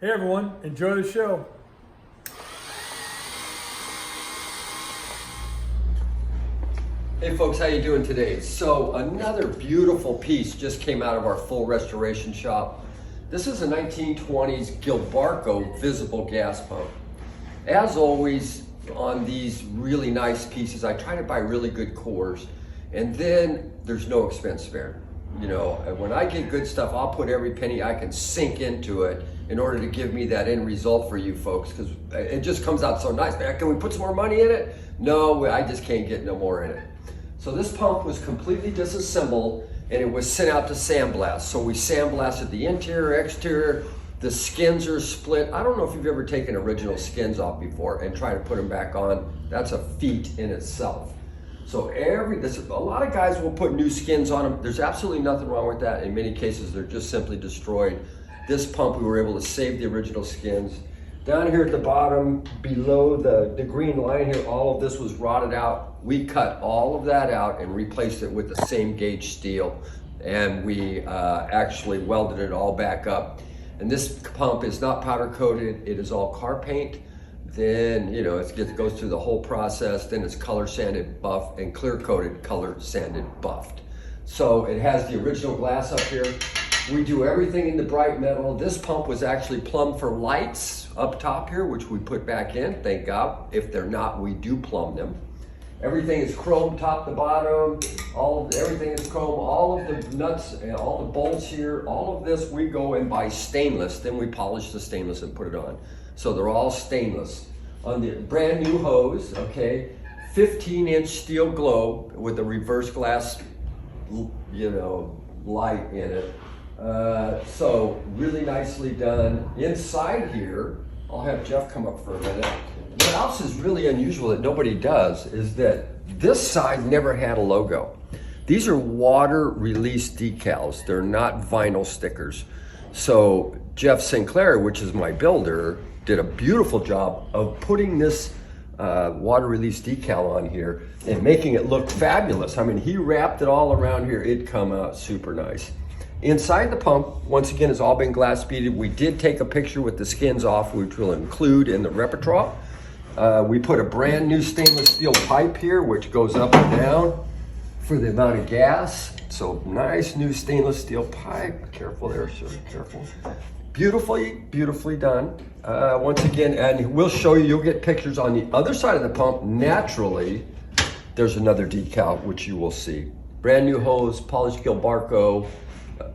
Hey everyone, enjoy the show. Hey folks, how you doing today? So another beautiful piece just came out of our full restoration shop. This is a 1920s Gilbarco visible gas pump. As always, on these really nice pieces, I try to buy really good cores, and then there's no expense spared. You know, when I get good stuff, I'll put every penny I can sink into it in order to give me that end result for you folks, because it just comes out so nice. Man, can we put some more money in it? No, I just can't get no more in it. So this pump was completely disassembled and it was sent out to sandblast. So we sandblasted the interior, exterior, the skins are split. I don't know if you've ever taken original skins off before and tried to put them back on. That's a feat in itself. So a lot of guys will put new skins on them. There's absolutely nothing wrong with that. In many cases, they're just simply destroyed. This pump, we were able to save the original skins. Down here at the bottom, below the green line here, all of this was rotted out. We cut all of that out and replaced it with the same gauge steel. And we actually welded it all back up. And this pump is not powder coated, it is all car paint. Then, you know, it goes through the whole process. Then it's color sanded, buffed, and clear coated, color sanded, buffed. So it has the original glass up here. We do everything in the bright metal. This pump was actually plumbed for lights up top here, which we put back in, thank God. If they're not, we do plumb them. Everything is chrome top to bottom. Everything is chrome. All of the nuts and all the bolts here, all of this, we go and buy stainless. Then we polish the stainless and put it on. So they're all stainless. On the brand new hose, okay, 15-inch steel globe with a reverse glass, you know, light in it. So really nicely done. Inside here, I'll have Jeff come up for a minute. What else is really unusual that nobody does is that this side never had a logo. These are water release decals. They're not vinyl stickers. So Jeff Sinclair, which is my builder, did a beautiful job of putting this water release decal on here and making it look fabulous. I mean, he wrapped it all around here. It'd come out super nice. Inside the pump, once again, has all been glass beaded. We did take a picture with the skins off, which we'll include in the repertoire. We put a brand new stainless steel pipe here, which goes up and down for the amount of gas. So nice new stainless steel pipe. Careful there, sir, careful. Beautifully, beautifully done. Once again, and we'll show you, you'll get pictures on the other side of the pump. Naturally, there's another decal, which you will see. Brand new hose, polished Gilbarco,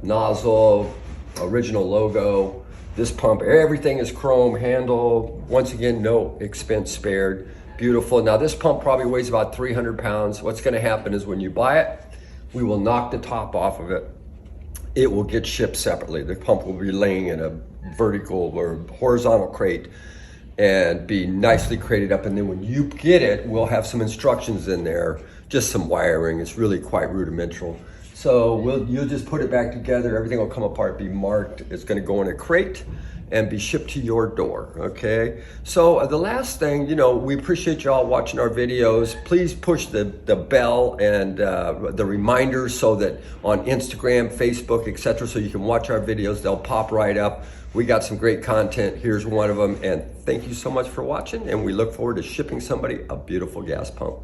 nozzle, original logo. This pump, everything is chrome handle. Once again, no expense spared. Beautiful. Now this pump probably weighs about 300 pounds. What's gonna happen is when you buy it, we will knock the top off of it. It will get shipped separately. The pump will be laying in a vertical or horizontal crate and be nicely crated up. And then when you get it, we'll have some instructions in there, just some wiring. It's really quite rudimental. So you'll just put it back together. Everything will come apart, be marked. It's gonna go in a crate and be shipped to your door, okay? So the last thing, you know, we appreciate y'all watching our videos. Please push the bell and the reminders so that on Instagram, Facebook, etc., so you can watch our videos. They'll pop right up. We got some great content. Here's one of them. And thank you so much for watching. And we look forward to shipping somebody a beautiful gas pump.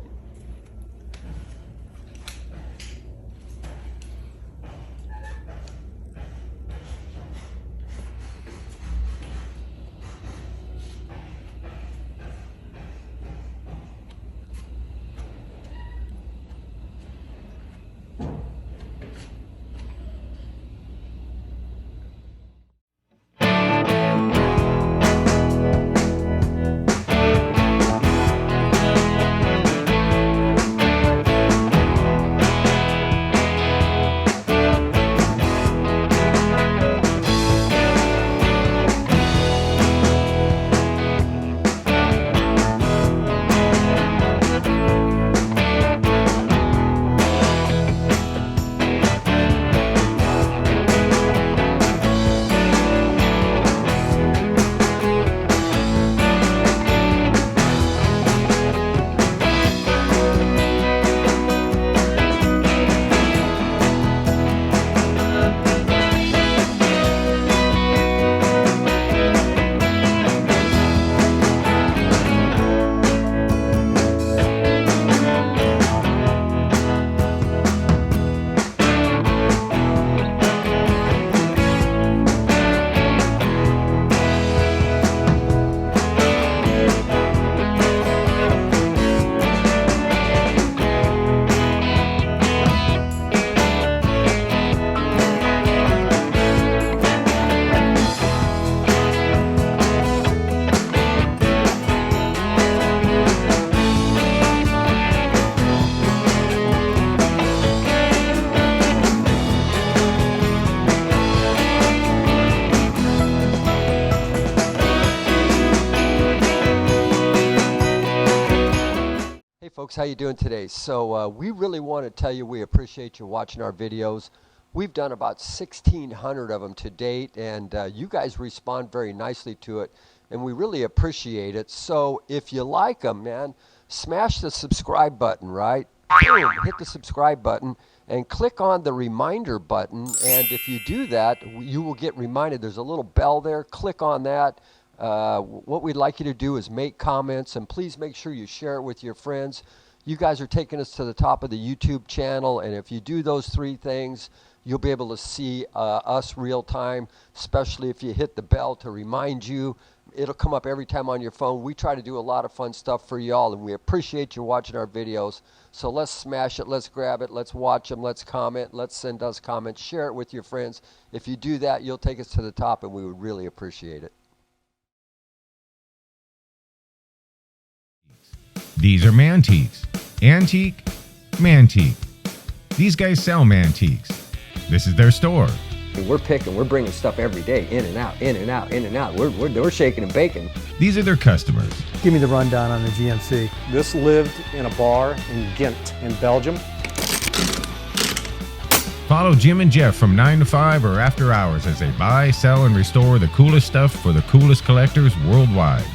Folks, how you doing today? So we really want to tell you we appreciate you watching our videos. We've done about 1,600 of them to date, and you guys respond very nicely to it, and we really appreciate it. So if you like them, man, smash the subscribe button, right? Boom, hit the subscribe button and click on the reminder button, and if you do that, you will get reminded. There's a little bell there. Click on that. What we'd like you to do is make comments, and please make sure you share it with your friends. You guys are taking us to the top of the YouTube channel, and if you do those three things, you'll be able to see us real time, especially if you hit the bell to remind you. It'll come up every time on your phone. We try to do a lot of fun stuff for y'all, and we appreciate you watching our videos. So let's smash it, let's grab it, let's watch them, let's comment, let's send us comments, share it with your friends. If you do that, you'll take us to the top, and we would really appreciate it. These are Mantiques. Antique, Mantique. These guys sell Mantiques. This is their store. We're picking, we're bringing stuff every day, in and out, in and out, in and out. We're shaking and baking. These are their customers. Give me the rundown on the GMC. This lived in a bar in Ghent in Belgium. Follow Jim and Jeff from 9 to 5 or after hours as they buy, sell, and restore the coolest stuff for the coolest collectors worldwide.